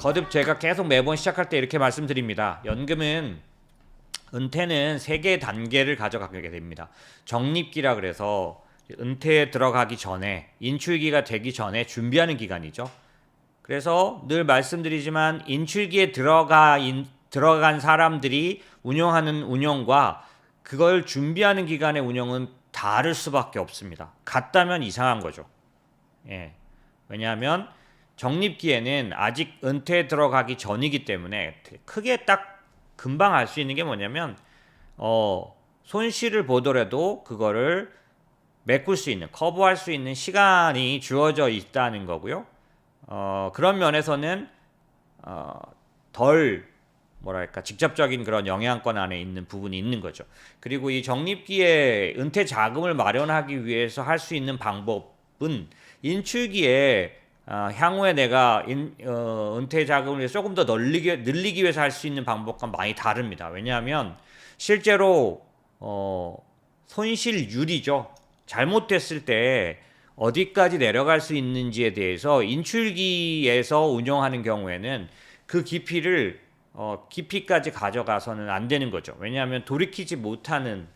거듭 제가 계속 매번 시작할 때 이렇게 말씀드립니다. 연금은 은퇴는 세 개의 단계를 가져가게 됩니다. 적립기라 그래서 은퇴에 들어가기 전에 인출기가 되기 전에 준비하는 기간이죠. 그래서 늘 말씀드리지만 인출기에 들어간 사람들이 운영하는 운영과 그걸 준비하는 기간의 운영은 다를 수밖에 없습니다. 같다면 이상한 거죠. 예. 왜냐하면 적립기에는 아직 은퇴에 들어가기 전이기 때문에 크게 딱 금방 알 수 있는 게 뭐냐면 손실을 보더라도 그거를 메꿀 수 있는, 커버할 수 있는 시간이 주어져 있다는 거고요. 그런 면에서는 덜 뭐랄까 직접적인 그런 영향권 안에 있는 부분이 있는 거죠. 그리고 이 적립기에 은퇴 자금을 마련하기 위해서 할 수 있는 방법은 인출기에 향후에 내가 은퇴 자금을 조금 더 늘리기 위해서 할 수 있는 방법과 많이 다릅니다. 왜냐하면 실제로 손실률이죠. 잘못됐을 때 어디까지 내려갈 수 있는지에 대해서 인출기에서 운영하는 경우에는 그 깊이까지 가져가서는 안 되는 거죠. 왜냐하면 돌이키지 못하는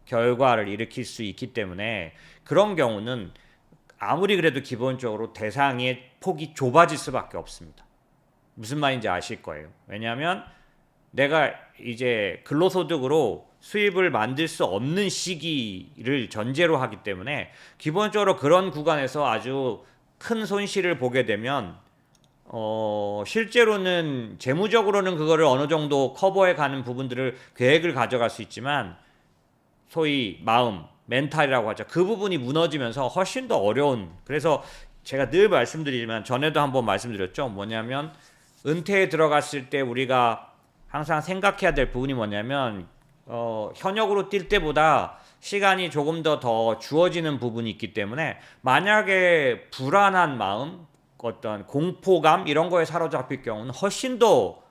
결과를 일으킬 수 있기 때문에 그런 경우는 아무리 그래도 기본적으로 대상의 폭이 좁아질 수밖에 없습니다. 무슨 말인지 아실 거예요. 왜냐하면 내가 이제 근로소득으로 수입을 만들 수 없는 시기를 전제로 하기 때문에 기본적으로 그런 구간에서 아주 큰 손실을 보게 되면 실제로는 재무적으로는 그거를 어느 정도 커버해 가는 부분들을 계획을 가져갈 수 있지만 소위 마음, 멘탈이라고 하죠. 그 부분이 무너지면서 훨씬 더 어려운, 그래서 제가 늘 말씀드리지만 전에도 한번 말씀드렸죠. 뭐냐면 은퇴에 들어갔을 때 우리가 항상 생각해야 될 부분이 뭐냐면 현역으로 뛸 때보다 시간이 조금 더 주어지는 부분이 있기 때문에 만약에 불안한 마음, 어떤 공포감 이런 거에 사로잡힐 경우는 훨씬 더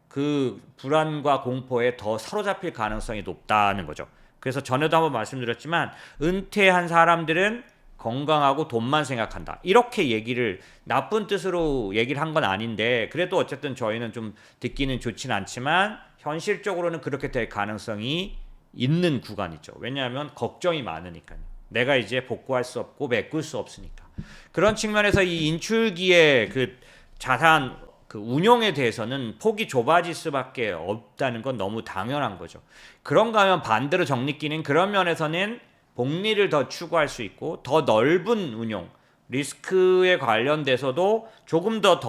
그 불안과 공포에 더 사로잡힐 가능성이 높다는 거죠. 그래서 전에도 한번 말씀드렸지만 은퇴한 사람들은 건강하고 돈만 생각한다. 이렇게 얘기를 나쁜 뜻으로 얘기를 한 건 아닌데 그래도 어쨌든 저희는 좀 듣기는 좋진 않지만 현실적으로는 그렇게 될 가능성이 있는 구간이죠. 왜냐하면 걱정이 많으니까요. 내가 이제 복구할 수 없고 메꿀 수 없으니까. 그런 측면에서 이 인출기의 그 자산 그 운용에 대해서는 폭이 좁아질 수밖에 없다는 건 너무 당연한 거죠. 그런가 하면 반대로 적립기는 그런 면에서는 복리를 더 추구할 수 있고 더 넓은 운용, 리스크에 관련돼서도 조금 더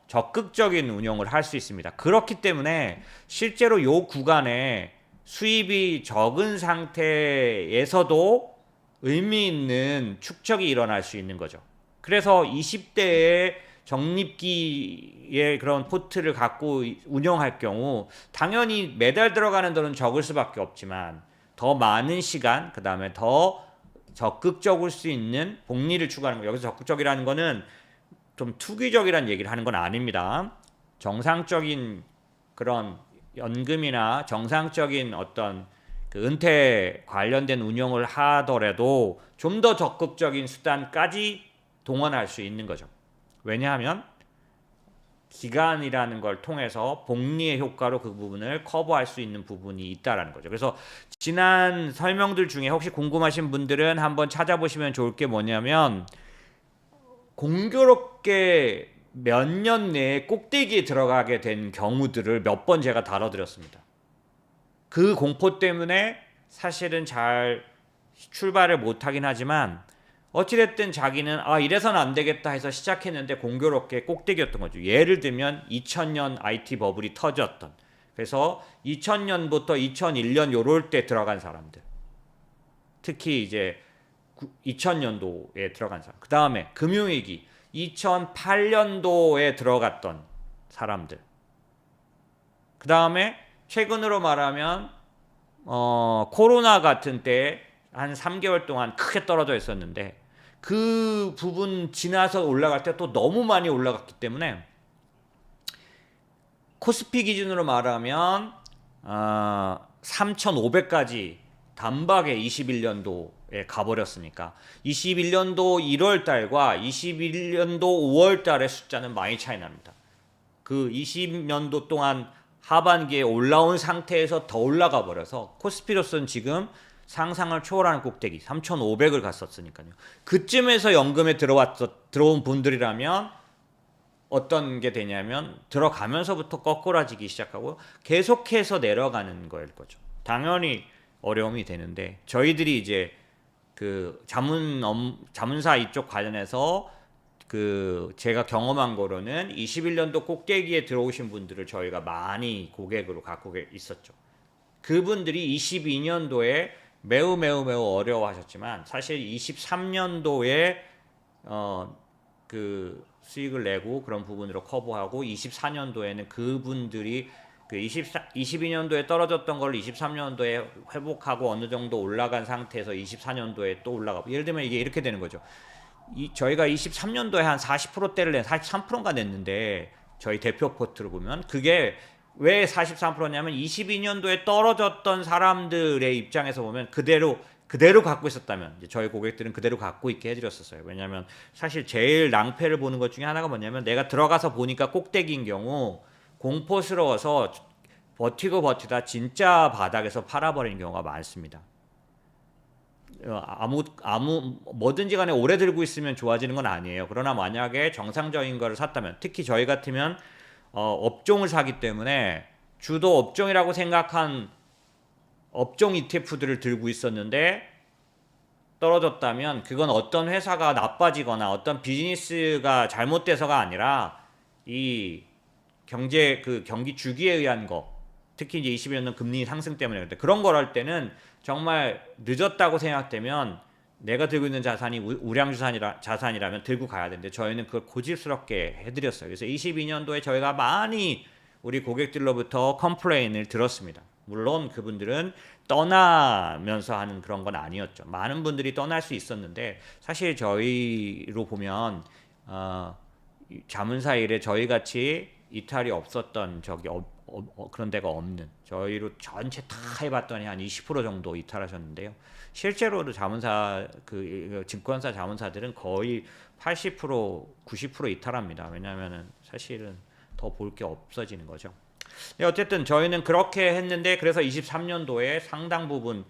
적극적인 운용을 할 수 있습니다. 그렇기 때문에 실제로 이 구간에 수입이 적은 상태에서도 의미 있는 축적이 일어날 수 있는 거죠. 그래서 20대에 적립기의 그런 포트를 갖고 운영할 경우 당연히 매달 들어가는 돈은 적을 수밖에 없지만 더 많은 시간, 그 다음에 더 적극적일 수 있는 복리를 추구하는 거. 여기서 적극적이라는 거는 좀 투기적이라는 얘기를 하는 건 아닙니다. 정상적인 그런 연금이나 정상적인 어떤 그 은퇴 관련된 운영을 하더라도 좀 더 적극적인 수단까지 동원할 수 있는 거죠. 왜냐하면 기간이라는 걸 통해서 복리의 효과로 그 부분을 커버할 수 있는 부분이 있다라는 거죠. 그래서 지난 설명들 중에 혹시 궁금하신 분들은 한번 찾아보시면 좋을 게 뭐냐면 공교롭게 몇 년 내에 꼭대기에 들어가게 된 경우들을 몇 번 제가 다뤄드렸습니다. 그 공포 때문에 사실은 잘 출발을 못하긴 하지만 어찌됐든 자기는 이래서는 안 되겠다 해서 시작했는데 공교롭게 꼭대기였던 거죠. 예를 들면 2000년 IT 버블이 터졌던, 그래서 2000년부터 2001년 요럴 때 들어간 사람들, 특히 이제 2000년도에 들어간 사람, 그 다음에 금융위기 2008년도에 들어갔던 사람들, 그 다음에 최근으로 말하면 코로나 같은 때 한 3개월 동안 크게 떨어져 있었는데 그 부분 지나서 올라갈 때 또 너무 많이 올라갔기 때문에 코스피 기준으로 말하면 3,500까지 단박에 21년도에 가버렸으니까 21년도 1월 달과 21년도 5월 달의 숫자는 많이 차이 납니다. 그 20년도 동안 하반기에 올라온 상태에서 더 올라가 버려서 코스피로서는 지금 상상을 초월하는 꼭대기 3,500을 갔었으니까요. 그쯤에서 연금에 들어온 분들이라면 어떤 게 되냐면 들어가면서부터 거꾸라지기 시작하고 계속해서 내려가는 거일 거죠. 당연히 어려움이 되는데 저희들이 이제 그 자문사 이쪽 관련해서 그 제가 경험한 거로는 21년도 꼭대기에 들어오신 분들을 저희가 많이 고객으로 갖고 있었죠. 그분들이 22년도에 매우 어려워하셨지만 사실 23년도에 그 수익을 내고 그런 부분으로 커버하고 24년도에는 그분들이 그 22년도에 떨어졌던 걸 23년도에 회복하고 어느 정도 올라간 상태에서 24년도에 또 올라가고 예를 들면 이게 이렇게 되는 거죠. 저희가 23년도에 한 40%대를 43%가 냈는데 저희 대표 포트를 보면 그게 왜 43%냐면 22년도에 떨어졌던 사람들의 입장에서 보면 그대로 갖고 있었다면 이제 저희 고객들은 그대로 갖고 있게 해드렸었어요. 왜냐하면 사실 제일 낭패를 보는 것 중에 하나가 뭐냐면 내가 들어가서 보니까 꼭대기인 경우 공포스러워서 버티다 진짜 바닥에서 팔아버리는 경우가 많습니다. 뭐든지 간에 오래 들고 있으면 좋아지는 건 아니에요. 그러나 만약에 정상적인 거를 샀다면 특히 저희 같으면 업종을 사기 때문에 주도 업종이라고 생각한 업종 ETF들을 들고 있었는데 떨어졌다면 그건 어떤 회사가 나빠지거나 어떤 비즈니스가 잘못돼서가 아니라 이 경기 주기에 의한 거 특히 이제 21년 금리 상승 때문에 그런 걸 할 때는 정말 늦었다고 생각되면 내가 들고 있는 자산이 우량 자산이라면 들고 가야 되는데 저희는 그걸 고집스럽게 해드렸어요. 그래서 22년도에 저희가 많이 우리 고객들로부터 컴플레인을 들었습니다. 물론 그분들은 떠나면서 하는 그런 건 아니었죠. 많은 분들이 떠날 수 있었는데 사실 저희로 보면 자문사 일에 저희같이 이탈이 없었던 그런 데가 없는 저희로 전체 다 해봤더니 한 20% 정도 이탈하셨는데요. 실제로도 자문사 증권사 자문사들은 거의 80% 90% 이탈합니다. 왜냐하면은 사실은 더 볼 게 없어지는 거죠. 어쨌든 저희는 그렇게 했는데 그래서 23년도에 상당 부분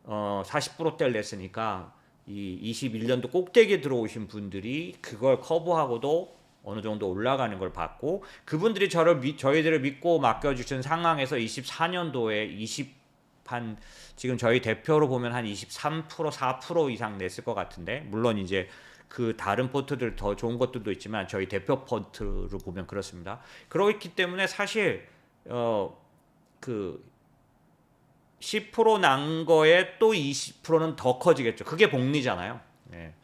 40%대를 냈으니까 이 21년도 꼭대기에 들어오신 분들이 그걸 커버하고도 어느 정도 올라가는 걸 봤고 그분들이 저희들을 믿고 맡겨주신 상황에서 24년도에 지금 저희 대표로 보면 한 23% 4% 이상 냈을 것 같은데 물론 이제 그 다른 포트들 더 좋은 것들도 있지만 저희 대표 포트로 보면 그렇습니다. 그렇기 때문에 사실 그 10% 난 거에 또 20%는 더 커지겠죠. 그게 복리잖아요. 네.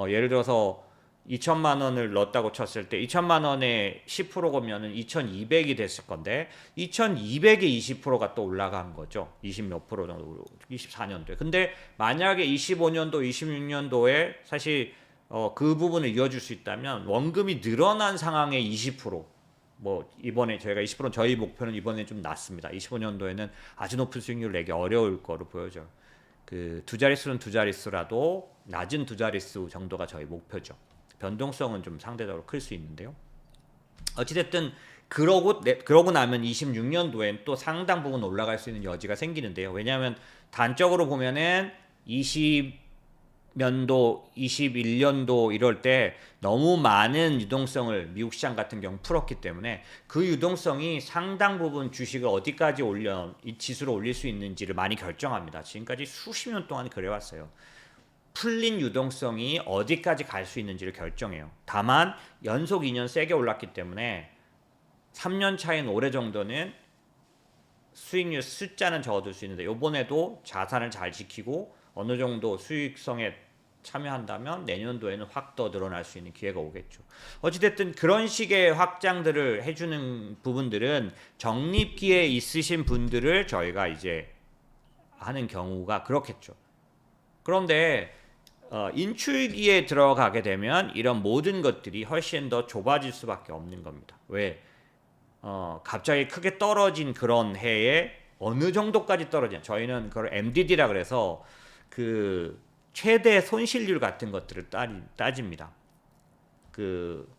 예를 들어서 2천만 원을 넣었다고 쳤을 때 2천만 원에 10%면 2,200이 됐을 건데 2,200에 20%가 또 올라간 거죠. 20 몇 프로 정도 24년도에. 근데 만약에 25년도 26년도에 사실 그 부분을 이어줄 수 있다면 원금이 늘어난 상황에 20% 뭐 이번에 저희가 20%는 저희 목표는 이번에 좀 낮습니다. 25년도에는 아주 높은 수익률을 내기 어려울 거로 보여져요. 그 두 자릿수는 두 자릿수라도 낮은 두 자릿수 정도가 저희 목표죠. 변동성은 좀 상대적으로 클 수 있는데요. 어찌됐든 그러고 나면 26년도엔 또 상당 부분 올라갈 수 있는 여지가 생기는데요. 왜냐하면 단적으로 보면은 20년도, 21년도 이럴 때 너무 많은 유동성을 미국 시장 같은 경우 풀었기 때문에 그 유동성이 상당 부분 주식을 어디까지 이 지수를 올릴 수 있는지를 많이 결정합니다. 지금까지 수십 년 동안 그래왔어요. 풀린 유동성이 어디까지 갈 수 있는지를 결정해요. 다만 연속 2년 세게 올랐기 때문에 3년 차인 올해 정도는 수익률 숫자는 적어둘 수 있는데 이번에도 자산을 잘 지키고 어느 정도 수익성에 참여한다면 내년도에는 확 더 늘어날 수 있는 기회가 오겠죠. 어찌됐든 그런 식의 확장들을 해주는 부분들은 적립기에 있으신 분들을 저희가 이제 하는 경우가 그렇겠죠. 그런데 인출기에 들어가게 되면 이런 모든 것들이 훨씬 더 좁아질 수밖에 없는 겁니다. 왜? 갑자기 크게 떨어진 그런 해에 어느 정도까지 떨어지냐? 저희는 그걸 MDD라 그래서 그 최대 손실률 같은 것들을 따집니다. 그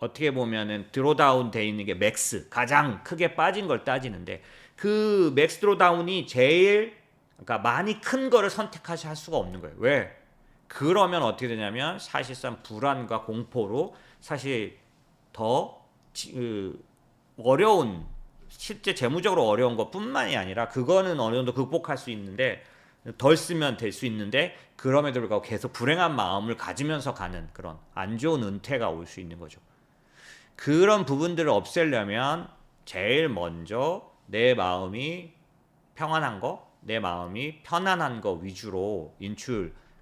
어떻게 보면은 드로다운 돼 있는 게 맥스 가장 크게 빠진 걸 따지는데 그 맥스 드로다운이 제일 그러니까 많이 큰 거를 선택하실 수가 없는 거예요. 왜? 그러면 어떻게 되냐면 사실상 불안과 공포로 사실 더 어려운 실제 재무적으로 어려운 것뿐만이 아니라 그거는 어느 정도 극복할 수 있는데 덜 쓰면 될 수 있는데 그럼에도 불구하고 계속 불행한 마음을 가지면서 가는 그런 안 좋은 은퇴가 올 수 있는 거죠. 그런 부분들을 없애려면 제일 먼저 내 마음이 평안한 거, 내 마음이 편안한 거 위주로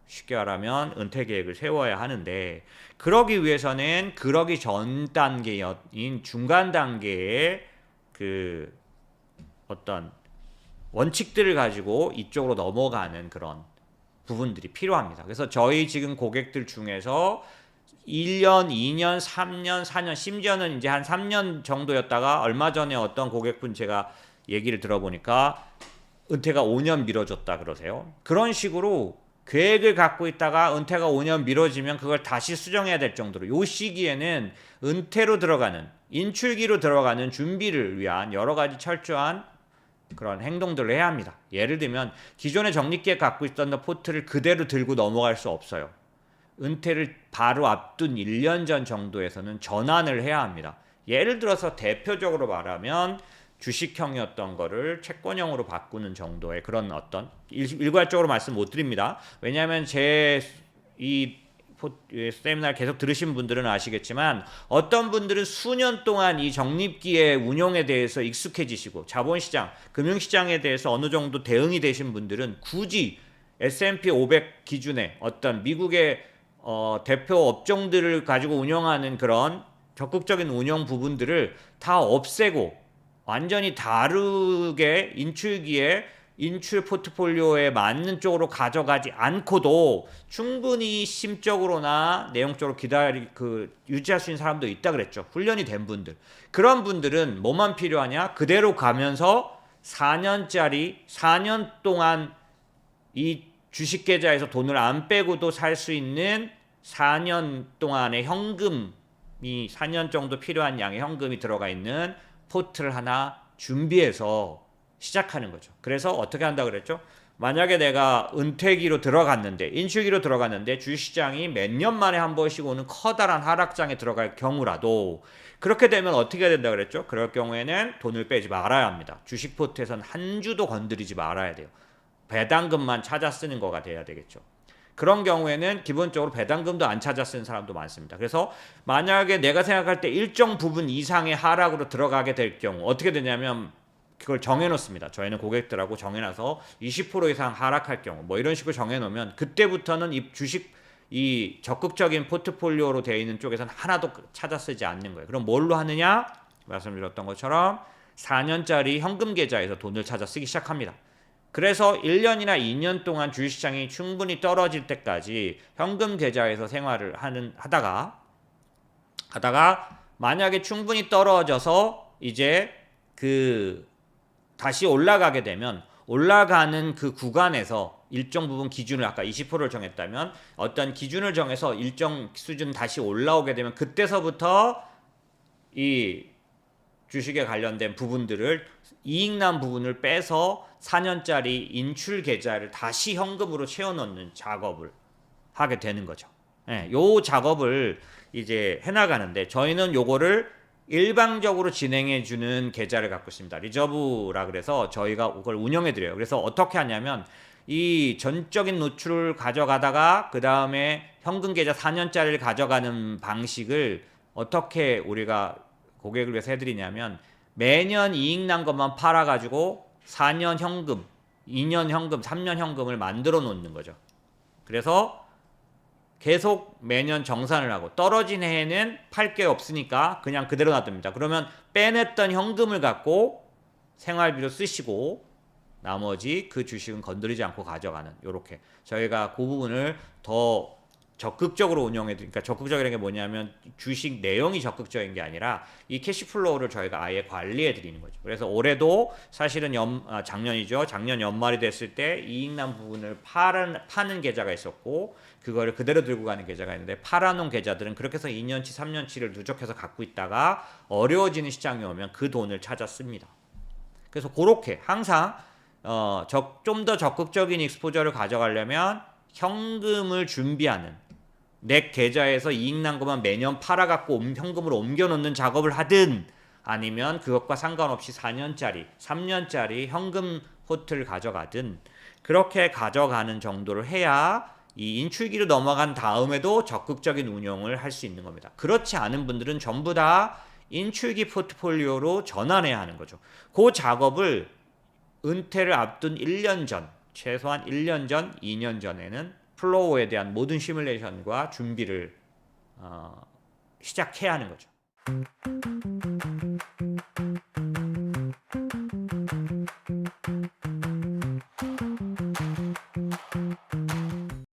쉽게 말하면 은퇴 계획을 세워야 하는데 그러기 위해서는 그러기 전 단계인 중간 단계의 그 어떤 원칙들을 가지고 이쪽으로 넘어가는 그런 부분들이 필요합니다. 그래서 저희 지금 고객들 중에서 1년, 2년, 3년, 4년, 심지어는 이제 한 3년 정도였다가 얼마 전에 어떤 고객분 제가 얘기를 들어보니까 은퇴가 5년 미뤄졌다 그러세요. 그런 식으로 계획을 갖고 있다가 은퇴가 5년 미뤄지면 그걸 다시 수정해야 될 정도로 요 시기에는 은퇴로 들어가는 인출기로 들어가는 준비를 위한 여러 가지 철저한 그런 행동들을 해야 합니다. 예를 들면 기존의 적립기에 갖고 있던 포트를 그대로 들고 넘어갈 수 없어요. 은퇴를 바로 앞둔 1년 전 정도에서는 전환을 해야 합니다. 예를 들어서 대표적으로 말하면 주식형이었던 거를 채권형으로 바꾸는 정도의 그런 어떤 일괄적으로 말씀 못 드립니다. 왜냐하면 제 이 세미나를 계속 들으신 분들은 아시겠지만 어떤 분들은 수년 동안 이 적립기의 운용에 대해서 익숙해지시고 자본시장, 금융시장에 대해서 어느 정도 대응이 되신 분들은 굳이 S&P 500 기준의 어떤 미국의 대표 업종들을 가지고 운영하는 그런 적극적인 운영 부분들을 다 없애고 완전히 다르게 인출 포트폴리오에 맞는 쪽으로 가져가지 않고도 충분히 심적으로나 내용적으로 유지할 수 있는 사람도 있다 그랬죠. 훈련이 된 분들. 그런 분들은 뭐만 필요하냐? 그대로 가면서 4년 동안 이 주식 계좌에서 돈을 안 빼고도 살 수 있는 4년 동안의 현금이 4년 정도 필요한 양의 현금이 들어가 있는 포트를 하나 준비해서 시작하는 거죠. 그래서 어떻게 한다 그랬죠? 만약에 내가 은퇴기로 들어갔는데 인출기로 들어갔는데 주식시장이 몇 년 만에 한 번씩 오는 커다란 하락장에 들어갈 경우라도 그렇게 되면 어떻게 해야 된다 그랬죠? 그럴 경우에는 돈을 빼지 말아야 합니다. 주식 포트에서는 한 주도 건드리지 말아야 돼요. 배당금만 찾아 쓰는 거가 돼야 되겠죠. 그런 경우에는 기본적으로 배당금도 안 찾아 쓰는 사람도 많습니다. 그래서 만약에 내가 생각할 때 일정 부분 이상의 하락으로 들어가게 될 경우 어떻게 되냐면 그걸 정해놓습니다. 저희는 고객들하고 정해놔서 20% 이상 하락할 경우 뭐 이런 식으로 정해놓으면 그때부터는 이 적극적인 포트폴리오로 되어 있는 쪽에서는 하나도 찾아 쓰지 않는 거예요. 그럼 뭘로 하느냐? 말씀드렸던 것처럼 4년짜리 현금 계좌에서 돈을 찾아 쓰기 시작합니다. 그래서 1년이나 2년 동안 주식시장이 충분히 떨어질 때까지 현금 계좌에서 생활을 하다가 만약에 충분히 떨어져서 이제 다시 올라가게 되면 올라가는 그 구간에서 일정 부분 기준을 아까 20%를 정했다면 어떤 기준을 정해서 일정 수준 다시 올라오게 되면 그때서부터 이 주식에 관련된 부분들을 이익난 부분을 빼서 4년짜리 인출 계좌를 다시 현금으로 채워넣는 작업을 하게 되는 거죠. 요 작업을 이제 해나가는데 저희는 요거를 일방적으로 진행해주는 계좌를 갖고 있습니다. 리저브라 그래서 저희가 그걸 운영해드려요. 그래서 어떻게 하냐면 이 전적인 노출을 가져가다가 그 다음에 현금 계좌 4년짜리를 가져가는 방식을 어떻게 우리가 고객을 위해서 해드리냐면 매년 이익 난 것만 팔아가지고 4년 현금, 2년 현금, 3년 현금을 만들어 놓는 거죠. 그래서 계속 매년 정산을 하고 떨어진 해에는 팔 게 없으니까 그냥 그대로 놔둡니다. 그러면 빼냈던 현금을 갖고 생활비로 쓰시고 나머지 그 주식은 건드리지 않고 가져가는 요렇게 저희가 그 부분을 더 적극적으로 운영해 그러니까 적극적이라는 게 뭐냐면 주식 내용이 적극적인 게 아니라 이 캐시플로우를 저희가 아예 관리해 드리는 거죠. 그래서 올해도 사실은 작년이죠. 작년 연말이 됐을 때 이익 난 부분을 파는 계좌가 있었고 그거를 그대로 들고 가는 계좌가 있는데 팔아놓은 계좌들은 그렇게 해서 2년치 3년치를 누적해서 갖고 있다가 어려워지는 시장이 오면 그 돈을 찾아 씁니다. 그래서 그렇게 항상 좀 더 적극적인 익스포저를 가져가려면 현금을 준비하는 내 계좌에서 이익 난 것만 매년 팔아갖고 현금으로 옮겨놓는 작업을 하든 아니면 그것과 상관없이 4년짜리, 3년짜리 현금 호트를 가져가든 그렇게 가져가는 정도를 해야 이 인출기로 넘어간 다음에도 적극적인 운용을 할 수 있는 겁니다. 그렇지 않은 분들은 전부 다 인출기 포트폴리오로 전환해야 하는 거죠. 그 작업을 은퇴를 앞둔 1년 전, 최소한 1년 전, 2년 전에는 플로우에 대한 모든 시뮬레이션과 준비를 시작해야 하는 거죠.